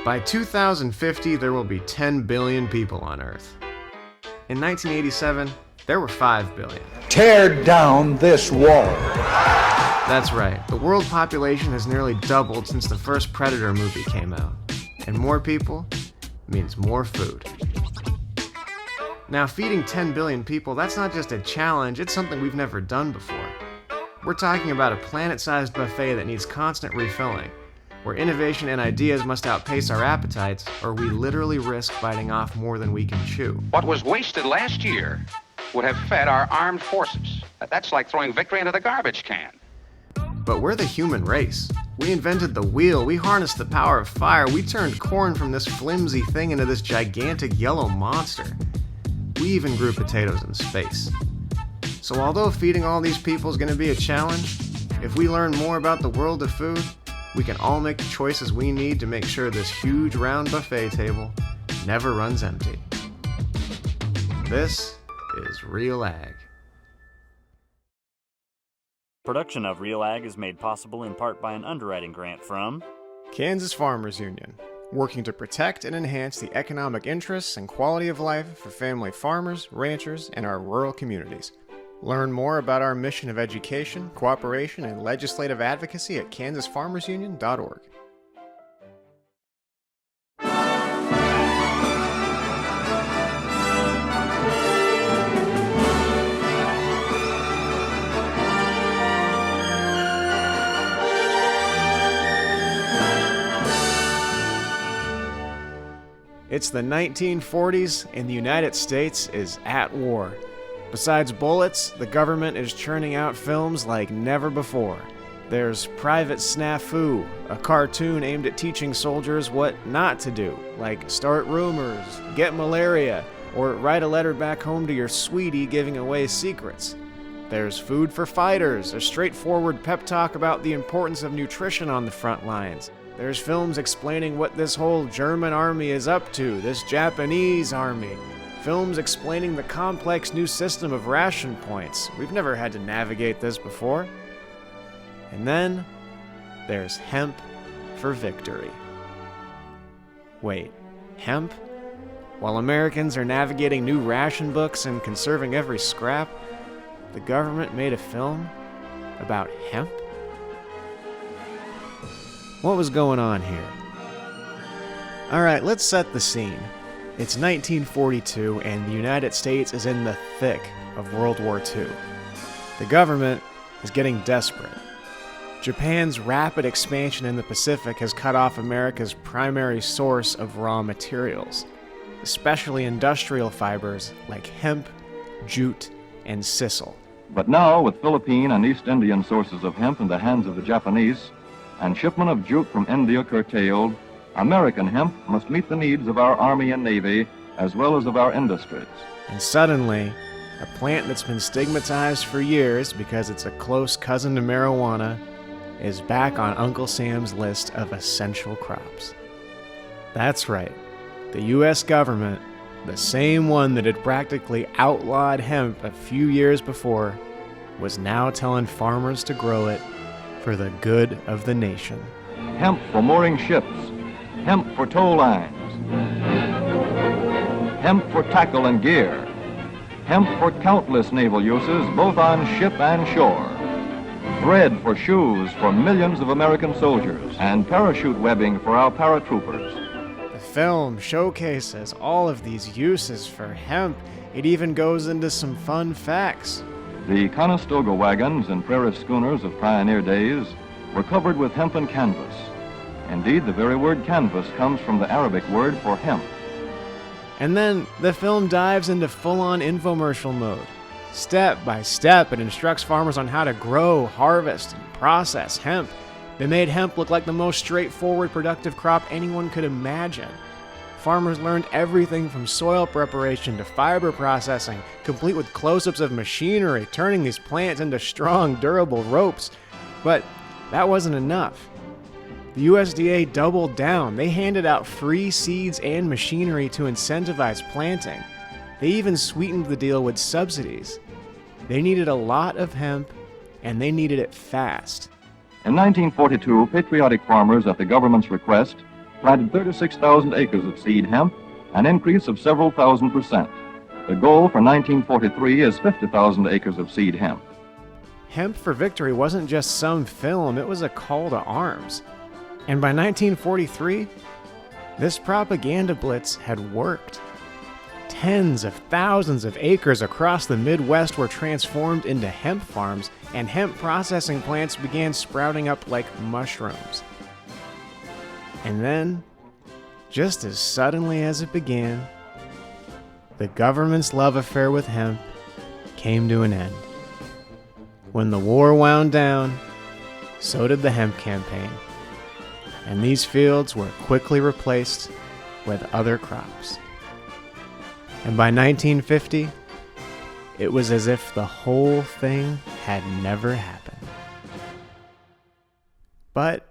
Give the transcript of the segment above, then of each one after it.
By 2050, there will be 10 billion people on Earth. In 1987, there were 5 billion. Tear down this wall. That's right, the world population has nearly doubled since the first Predator movie came out. And more people means more food. Now, feeding 10 billion people, that's not just a challenge, it's something we've never done before. We're talking about a planet-sized buffet that needs constant refilling, where innovation and ideas must outpace our appetites, or we literally risk biting off more than we can chew. What was wasted last year would have fed our armed forces. That's like throwing victory into the garbage can. But we're the human race. We invented the wheel, we harnessed the power of fire, we turned corn from this flimsy thing into this gigantic yellow monster. We even grew potatoes in space. So although feeding all these people is going to be a challenge, if we learn more about the world of food, we can all make the choices we need to make sure this huge round buffet table never runs empty. This is Real Ag. Production of Real Ag is made possible in part by an underwriting grant from Kansas Farmers Union, working to protect and enhance the economic interests and quality of life for family farmers, ranchers, and our rural communities. Learn more about our mission of education, cooperation, and legislative advocacy at kansasfarmersunion.org. It's the 1940s, and the United States is at war. Besides bullets, the government is churning out films like never before. There's Private Snafu, a cartoon aimed at teaching soldiers what not to do, like start rumors, get malaria, or write a letter back home to your sweetie giving away secrets. There's Food for Fighters, a straightforward pep talk about the importance of nutrition on the front lines. There's films explaining what this whole German army is up to, this Japanese army. Films explaining the complex new system of ration points. We've never had to navigate this before. And then there's Hemp for Victory. Wait, hemp? While Americans are navigating new ration books and conserving every scrap, the government made a film about hemp? What was going on here? Alright, let's set the scene. It's 1942 and the United States is in the thick of World War II. The government is getting desperate. Japan's rapid expansion in the Pacific has cut off America's primary source of raw materials, especially industrial fibers like hemp, jute, and sisal. But now, with Philippine and East Indian sources of hemp in the hands of the Japanese, and shipment of jute from India curtailed, American hemp must meet the needs of our Army and Navy as well as of our industries. And suddenly, a plant that's been stigmatized for years because it's a close cousin to marijuana is back on Uncle Sam's list of essential crops. That's right, the U.S. government, the same one that had practically outlawed hemp a few years before, was now telling farmers to grow it for the good of the nation. Hemp for mooring ships, hemp for tow lines, hemp for tackle and gear, hemp for countless naval uses both on ship and shore, thread for shoes for millions of American soldiers, and parachute webbing for our paratroopers. The film showcases all of these uses for hemp. It even goes into some fun facts. The Conestoga wagons and prairie schooners of pioneer days were covered with hempen canvas. Indeed, the very word canvas comes from the Arabic word for hemp. And then the film dives into full-on infomercial mode. Step by step, it instructs farmers on how to grow, harvest, and process hemp. They made hemp look like the most straightforward, productive crop anyone could imagine. Farmers learned everything from soil preparation to fiber processing, complete with close-ups of machinery, turning these plants into strong, durable ropes. But that wasn't enough. The USDA doubled down. They handed out free seeds and machinery to incentivize planting. They even sweetened the deal with subsidies. They needed a lot of hemp, and they needed it fast. In 1942, patriotic farmers, at the government's request, planted 36,000 acres of seed hemp, an increase of several thousand%. The goal for 1943 is 50,000 acres of seed hemp. Hemp for Victory wasn't just some film, it was a call to arms. And by 1943, this propaganda blitz had worked. Tens of thousands of acres across the Midwest were transformed into hemp farms, and hemp processing plants began sprouting up like mushrooms. And then, just as suddenly as it began, the government's love affair with hemp came to an end. When the war wound down, so did the hemp campaign, and these fields were quickly replaced with other crops. And by 1950, it was as if the whole thing had never happened. But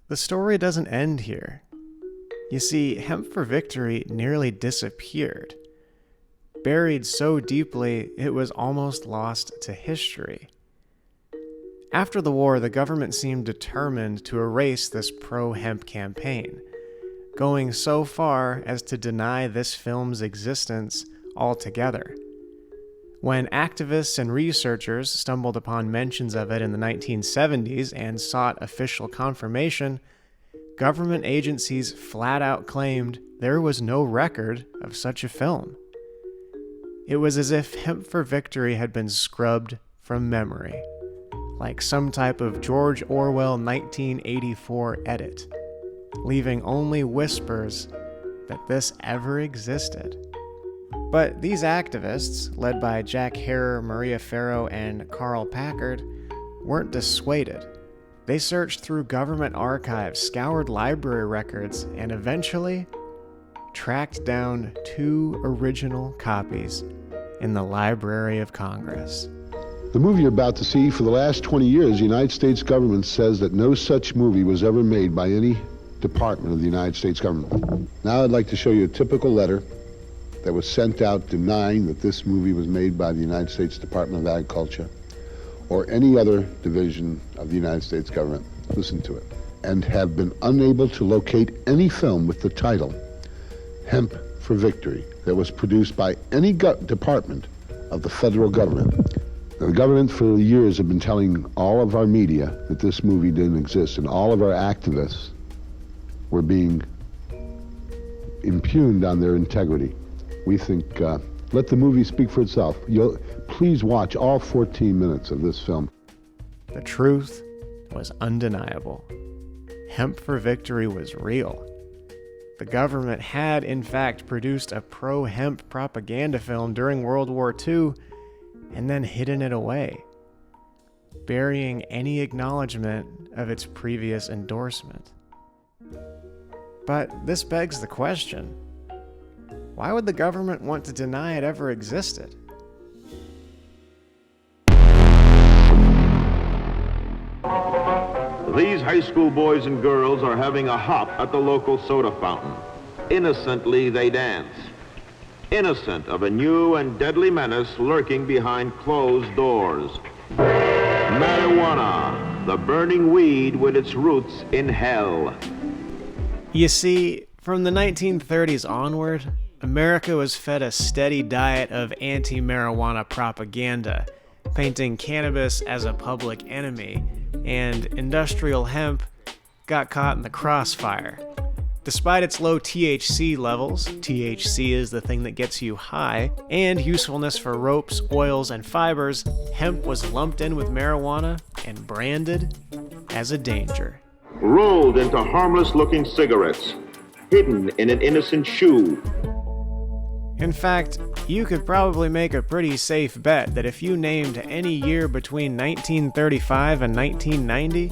the story doesn't end here. You see, Hemp for Victory nearly disappeared. Buried so deeply, it was almost lost to history. After the war, the government seemed determined to erase this pro-hemp campaign, going so far as to deny this film's existence altogether. When activists and researchers stumbled upon mentions of it in the 1970s and sought official confirmation, government agencies flat out claimed there was no record of such a film. It was as if Hemp for Victory had been scrubbed from memory, like some type of George Orwell 1984 edit, leaving only whispers that this ever existed. But these activists, led by Jack Herer, Maria Farrow, and Carl Packard, weren't dissuaded. They searched through government archives, scoured library records, and eventually tracked down 2 original copies in the Library of Congress. The movie you're about to see, for the last 20 years, the United States government says that no such movie was ever made by any department of the United States government. Now I'd like to show you a typical letter that was sent out denying that this movie was made by the United States Department of Agriculture or any other division of the United States government. Listen to it. And have been unable to locate any film with the title Hemp for Victory that was produced by any department of the federal government. Now, the government for years have been telling all of our media that this movie didn't exist, and all of our activists were being impugned on their integrity. We think, let the movie speak for itself. Please watch all 14 minutes of this film. The truth was undeniable. Hemp for Victory was real. The government had, in fact, produced a pro-hemp propaganda film during World War II and then hidden it away, burying any acknowledgement of its previous endorsement. But this begs the question, why would the government want to deny it ever existed? These high school boys and girls are having a hop at the local soda fountain. Innocently they dance, innocent of a new and deadly menace lurking behind closed doors. Marijuana, the burning weed with its roots in hell. You see, from the 1930s onward, America was fed a steady diet of anti-marijuana propaganda, painting cannabis as a public enemy, and industrial hemp got caught in the crossfire. Despite its low THC levels, THC is the thing that gets you high, and usefulness for ropes, oils, and fibers, hemp was lumped in with marijuana and branded as a danger. Rolled into harmless-looking cigarettes, hidden in an innocent shoe. In fact, you could probably make a pretty safe bet that if you named any year between 1935 and 1990,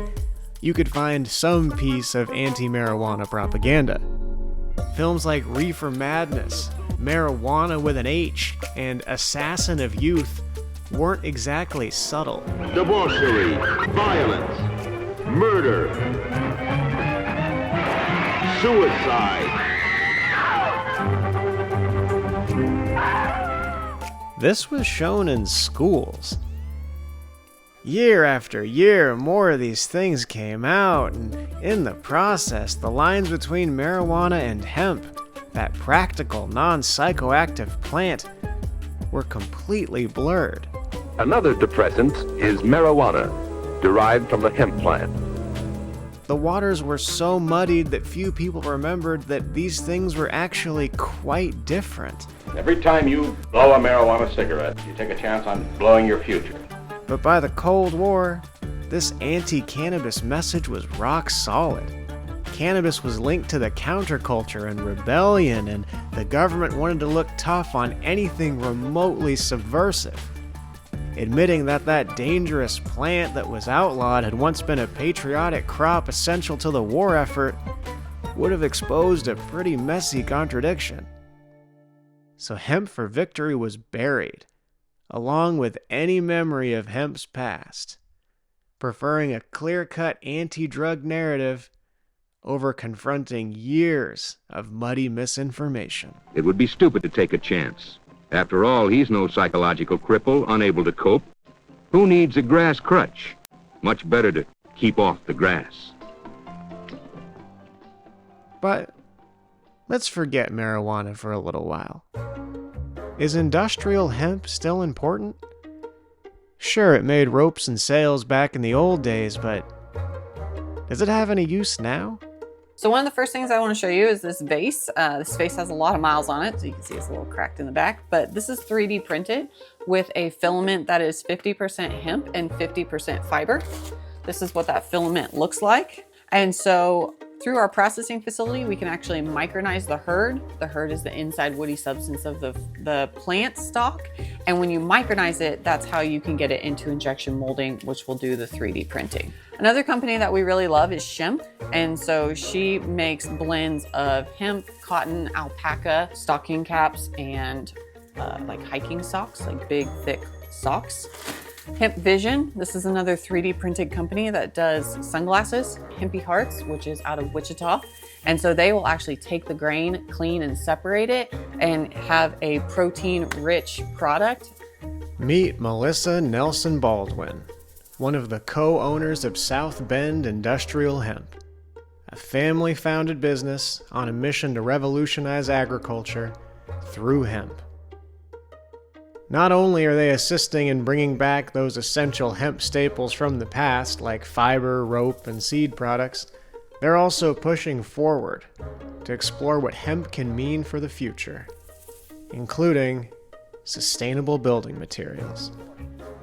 you could find some piece of anti-marijuana propaganda. Films like Reefer Madness, Marijuana with an H, and Assassin of Youth weren't exactly subtle. Debauchery, violence, murder, suicide. This was shown in schools. Year after year, more of these things came out, and in the process, the lines between marijuana and hemp, that practical, non-psychoactive plant, were completely blurred. Another depressant is marijuana, derived from the hemp plant. The waters were so muddied that few people remembered that these things were actually quite different. Every time you blow a marijuana cigarette, you take a chance on blowing your future. But by the Cold War, this anti-cannabis message was rock solid. Cannabis was linked to the counterculture and rebellion, and the government wanted to look tough on anything remotely subversive. Admitting that that dangerous plant that was outlawed had once been a patriotic crop essential to the war effort would have exposed a pretty messy contradiction. So Hemp for Victory was buried, along with any memory of hemp's past, preferring a clear-cut anti-drug narrative over confronting years of muddy misinformation. It would be stupid to take a chance. After all, he's no psychological cripple, unable to cope. Who needs a grass crutch? Much better to keep off the grass. But let's forget marijuana for a little while. Is industrial hemp still important? Sure, it made ropes and sails back in the old days, but does it have any use now? So one of the first things I want to show you is this vase. This vase has a lot of miles on it, so you can see it's a little cracked in the back, but this is 3D printed with a filament that is 50% hemp and 50% fiber. This is what that filament looks like. And so through our processing facility, we can actually micronize the hurd. The hurd is the inside woody substance of the plant stalk. And when you micronize it, that's how you can get it into injection molding, which will do the 3D printing. Another company that we really love is Hemp. And so she makes blends of hemp, cotton, alpaca, stocking caps, and like hiking socks, like big, thick socks. Hemp Vision, this is another 3D printed company that does sunglasses. Hempy Hearts, which is out of Wichita. And so they will actually take the grain, clean and separate it, and have a protein-rich product. Meet Melissa Nelson Baldwin, one of the co-owners of South Bend Industrial Hemp, a family-founded business on a mission to revolutionize agriculture through hemp. Not only are they assisting in bringing back those essential hemp staples from the past, like fiber, rope, and seed products, they're also pushing forward to explore what hemp can mean for the future, including sustainable building materials.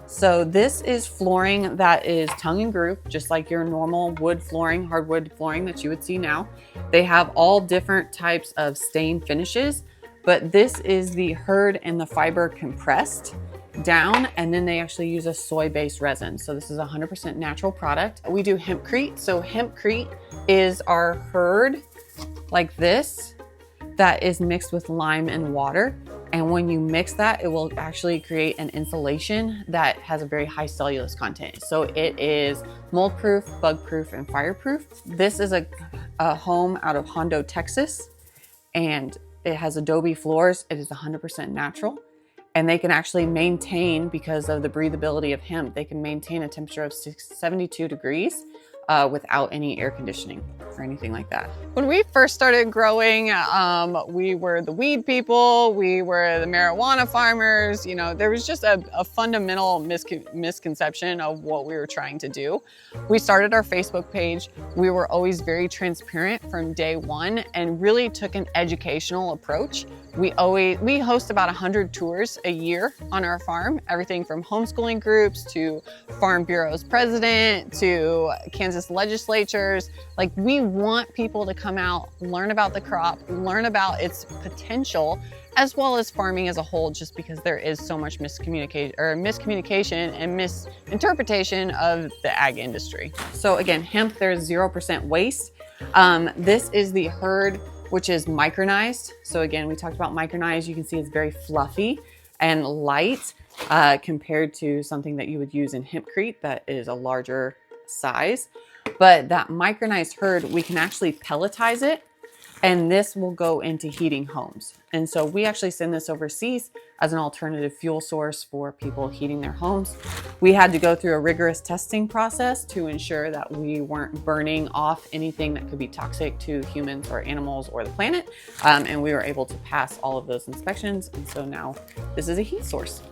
So this is flooring that is tongue and groove, just like your normal wood flooring, hardwood flooring that you would see now. They have all different types of stain finishes, but this is the hurd and the fiber compressed down, and then they actually use a soy-based resin. So this is a 100% natural product. We do hempcrete. So hempcrete is our hurd like this that is mixed with lime and water. And when you mix that, it will actually create an insulation that has a very high cellulose content. So it is mold-proof, bug-proof, and fire-proof. This is a home out of Hondo, Texas, and it has adobe floors. It is 100% natural. And they can actually maintain, because of the breathability of hemp, they can maintain a temperature of 72 degrees without any air conditioning or anything like that. When we first started growing, we were the weed people, we were the marijuana farmers. You know, there was just a fundamental misconception of what we were trying to do. We started our Facebook page. We were always very transparent from day one and really took an educational approach. We host about 100 tours a year on our farm, everything from homeschooling groups to Farm Bureau's president to Kansas legislatures. Like, we want people to come out, learn about the crop, learn about its potential, as well as farming as a whole, just because there is so much miscommunication and misinterpretation of the ag industry. So again, hemp, there's 0% waste. This is the hurd, which is micronized. So again, we talked about micronized. You can see it's very fluffy and light compared to something that you would use in hempcrete that is a larger size. But that micronized hurd, we can actually pelletize it. And this will go into heating homes. And so we actually send this overseas as an alternative fuel source for people heating their homes. We had to go through a rigorous testing process to ensure that we weren't burning off anything that could be toxic to humans or animals or the planet. And we were able to pass all of those inspections. And so now this is a heat source.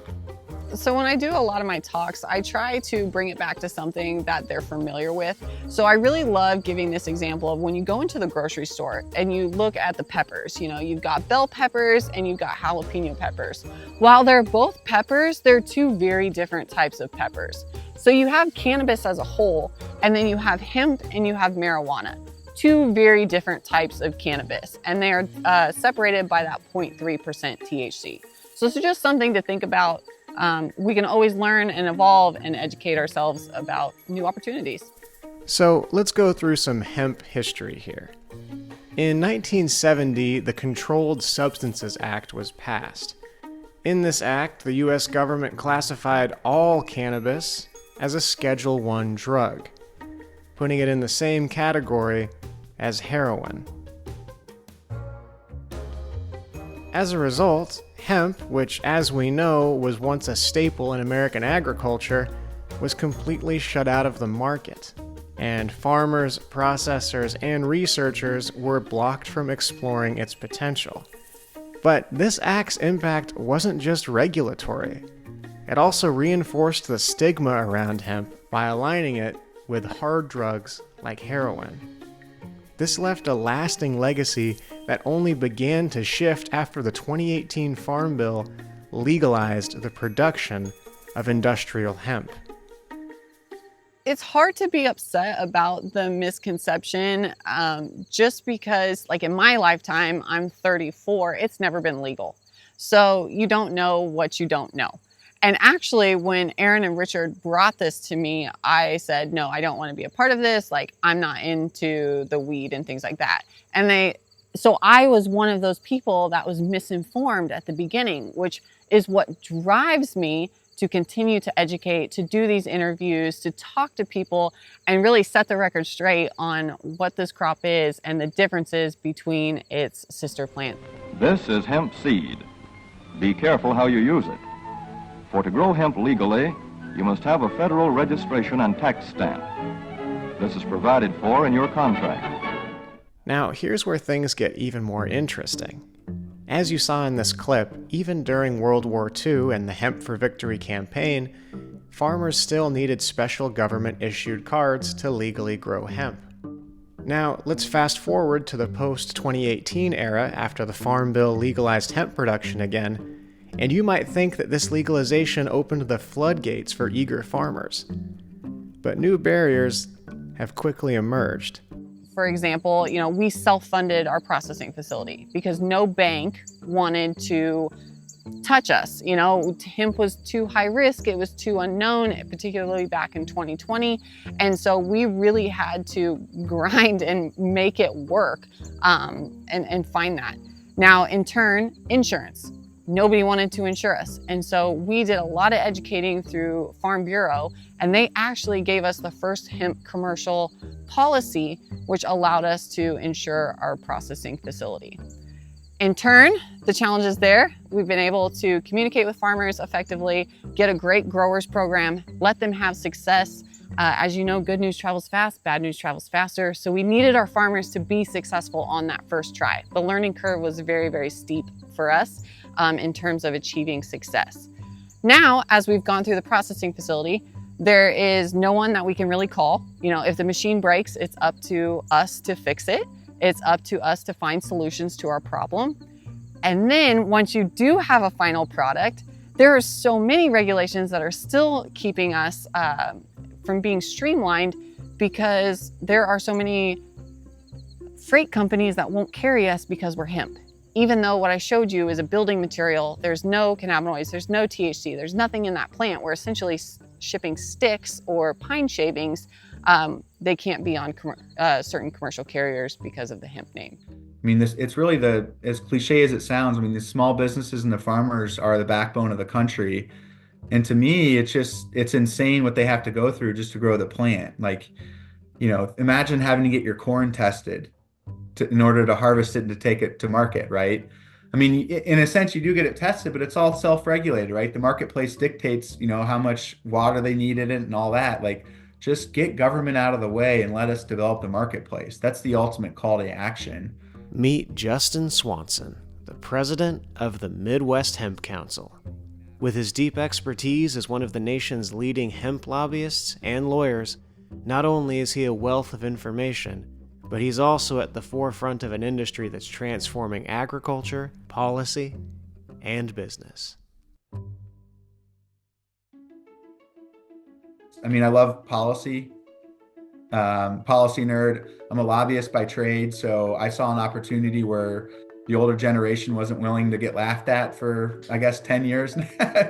So when I do a lot of my talks, I try to bring it back to something that they're familiar with. So I really love giving this example of when you go into the grocery store and you look at the peppers, you've got bell peppers and you've got jalapeno peppers. While they're both peppers, they're two very different types of peppers. So you have cannabis as a whole, and then you have hemp and you have marijuana. Two very different types of cannabis, and they are separated by that 0.3% THC. So it's just something to think about. We can always learn and evolve and educate ourselves about new opportunities. So let's go through some hemp history here. In 1970, the Controlled Substances Act was passed. In this act, the U.S. government classified all cannabis as a Schedule I drug, putting it in the same category as heroin. As a result, hemp, which as we know was once a staple in American agriculture, was completely shut out of the market, and farmers, processors, and researchers were blocked from exploring its potential. But this act's impact wasn't just regulatory. It also reinforced the stigma around hemp by aligning it with hard drugs like heroin. This left a lasting legacy that only began to shift after the 2018 Farm Bill legalized the production of industrial hemp. It's hard to be upset about the misconception just because, like in my lifetime, I'm 34, it's never been legal. So you don't know what you don't know. And actually, when Aaron and Richard brought this to me, I said, no, I don't want to be a part of this. Like, I'm not into the weed and things like that. So I was one of those people that was misinformed at the beginning, which is what drives me to continue to educate, to do these interviews, to talk to people, and really set the record straight on what this crop is and the differences between its sister plant. This is hemp seed. Be careful how you use it. For to grow hemp legally, you must have a federal registration and tax stamp. This is provided for in your contract. Now, here's where things get even more interesting. As you saw in this clip, even during World War II and the Hemp for Victory campaign, farmers still needed special government-issued cards to legally grow hemp. Now, let's fast forward to the post-2018 era after the Farm Bill legalized hemp production again, and you might think that this legalization opened the floodgates for eager farmers. But new barriers have quickly emerged. For example, we self-funded our processing facility because no bank wanted to touch us. Hemp was too high risk, it was too unknown, particularly back in 2020. And so we really had to grind and make it work and find that. Now, in turn, insurance. Nobody wanted to insure us. And so we did a lot of educating through Farm Bureau, and they actually gave us the first hemp commercial policy, which allowed us to insure our processing facility. In turn, the challenges there, we've been able to communicate with farmers effectively, get a great growers program, let them have success. As you know, good news travels fast, bad news travels faster. So we needed our farmers to be successful on that first try. The learning curve was very, very steep for us in terms of achieving success. Now, as we've gone through the processing facility, there is no one that we can really call. If the machine breaks, it's up to us to fix it. It's up to us to find solutions to our problem. And then once you do have a final product, there are so many regulations that are still keeping us from being streamlined because there are so many freight companies that won't carry us because we're hemp. Even though what I showed you is a building material, there's no cannabinoids, there's no THC, there's nothing in that plant. We're essentially shipping sticks or pine shavings. They can't be on certain commercial carriers because of the hemp name. It's really as cliche as it sounds. The small businesses and the farmers are the backbone of the country. And to me, it's insane what they have to go through just to grow the plant. Imagine having to get your corn tested in order to harvest it and to take it to market, right? I mean, in a sense, you do get it tested, but it's all self-regulated, right? The marketplace dictates, how much water they need in it and all that. Like, just get government out of the way and let us develop the marketplace. That's the ultimate call to action. Meet Justin Swanson, the president of the Midwest Hemp Council. With his deep expertise as one of the nation's leading hemp lobbyists and lawyers, not only is he a wealth of information, but he's also at the forefront of an industry that's transforming agriculture, policy, and business. I mean, I love policy. Policy nerd. I'm a lobbyist by trade, so I saw an opportunity where the older generation wasn't willing to get laughed at for, I guess, 10 years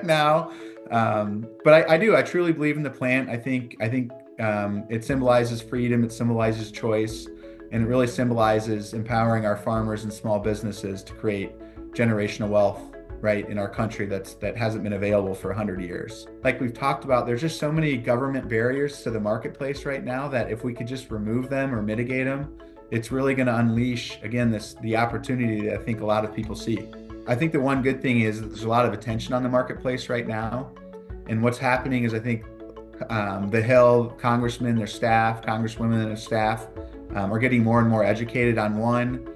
now. But I truly believe in the plant. I think it symbolizes freedom, it symbolizes choice, and it really symbolizes empowering our farmers and small businesses to create generational wealth, right, in our country that hasn't been available for 100 years. Like we've talked about, there's just so many government barriers to the marketplace right now that if we could just remove them or mitigate them, it's really going to unleash, again, the opportunity that I think a lot of people see. I think the one good thing is that there's a lot of attention on the marketplace right now. And what's happening is I think the Hill congressmen, their staff, congresswomen and their staff are getting more and more educated on, one,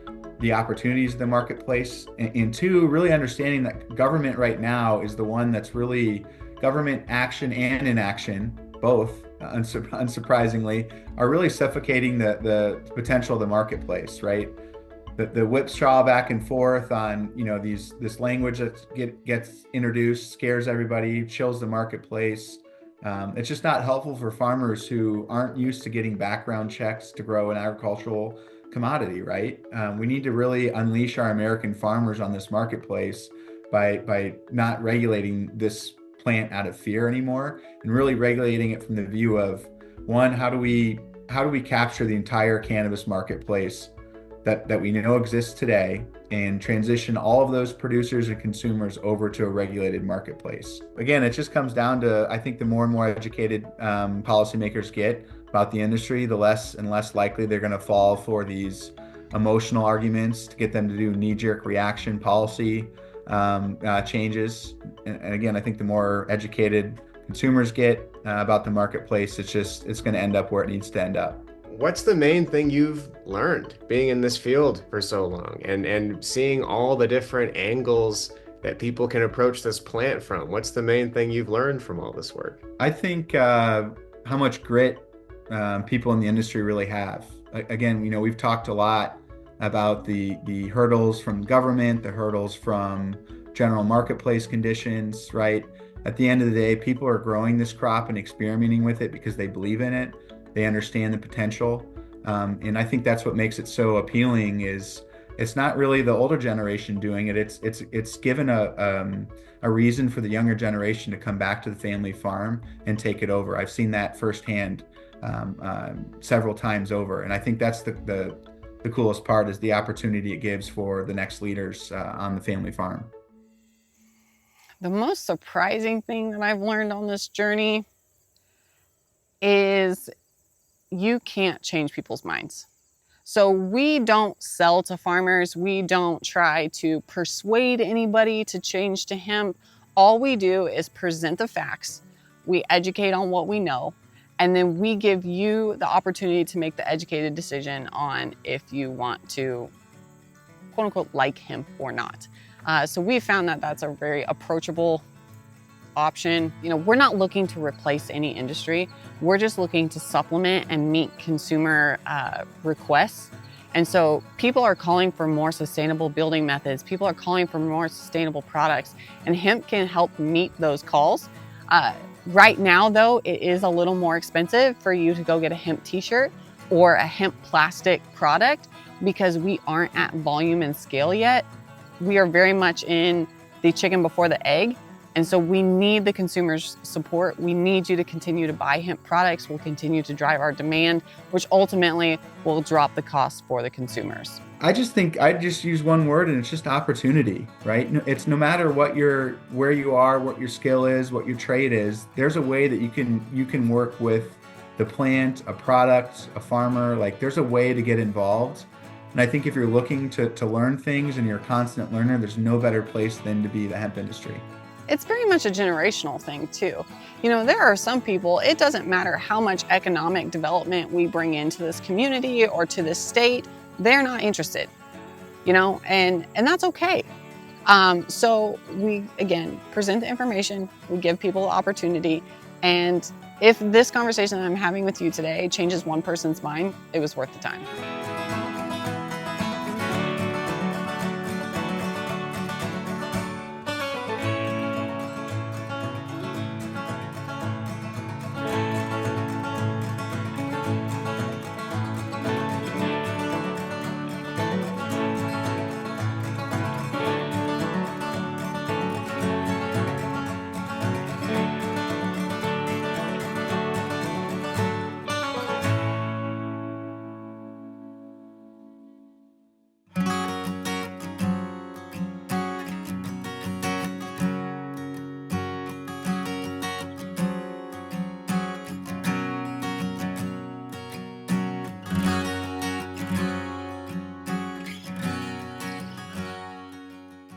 the opportunities of the marketplace, and two, really understanding that government right now is the one that's really, government action and inaction, both, unsurprisingly, are really suffocating the potential of the marketplace, right? The whip straw back and forth on, this language that gets introduced, scares everybody, chills the marketplace. It's just not helpful for farmers who aren't used to getting background checks to grow an agricultural commodity, right? We need to really unleash our American farmers on this marketplace by not regulating this plant out of fear anymore, and really regulating it from the view of, one, how do we capture the entire cannabis marketplace that we know exists today, and transition all of those producers and consumers over to a regulated marketplace. Again, it just comes down to, I think the more and more educated policymakers get about the industry, the less and less likely they're going to fall for these emotional arguments to get them to do knee-jerk reaction policy changes. And again, I think the more educated consumers get about the marketplace, it's going to end up where it needs to end up. What's the main thing you've learned being in this field for so long and seeing all the different angles that people can approach this plant from? What's the main thing you've learned from all this work? I think how much grit people in the industry really have. Again, we've talked a lot about the hurdles from government, the hurdles from general marketplace conditions, right? At the end of the day, people are growing this crop and experimenting with it because they believe in it. They understand the potential. And I think that's what makes it so appealing is it's not really the older generation doing it. It's given a reason for the younger generation to come back to the family farm and take it over. I've seen that firsthand several times over. And I think that's the coolest part is the opportunity it gives for the next leaders on the family farm. The most surprising thing that I've learned on this journey is you can't change people's minds. So we don't sell to farmers. We don't try to persuade anybody to change to hemp. All we do is present the facts. We educate on what we know, and then we give you the opportunity to make the educated decision on if you want to, quote unquote, like hemp or not. So we found that that's a very approachable option. We're not looking to replace any industry. We're just looking to supplement and meet consumer requests. And so people are calling for more sustainable building methods. People are calling for more sustainable products, and hemp can help meet those calls. Right now, though, it is a little more expensive for you to go get a hemp t-shirt or a hemp plastic product because we aren't at volume and scale yet. We are very much in the chicken before the egg. And so we need the consumers' support. We need you to continue to buy hemp products. We'll continue to drive our demand, which ultimately will drop the cost for the consumers. I just think I just use one word, and it's just opportunity, right? It's no matter where you are, what your skill is, what your trade is, there's a way that you can work with the plant, a product, a farmer. Like there's a way to get involved And I think if you're looking to learn things and you're a constant learner, there's no better place than to be the hemp industry. It's very much a generational thing too. You know, there are some people, it doesn't matter how much economic development we bring into this community or to this state, they're not interested, you know, and that's okay. So we, again, present the information, we give people the opportunity, and if this conversation that I'm having with you today changes one person's mind, it was worth the time.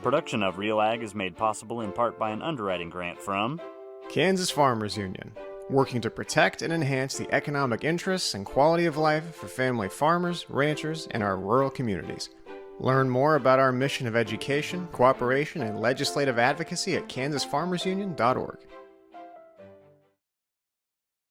Production of Real Ag is made possible in part by an underwriting grant from Kansas Farmers Union, working to protect and enhance the economic interests and quality of life for family farmers, ranchers, and our rural communities. Learn more about our mission of education, cooperation, and legislative advocacy at kansasfarmersunion.org.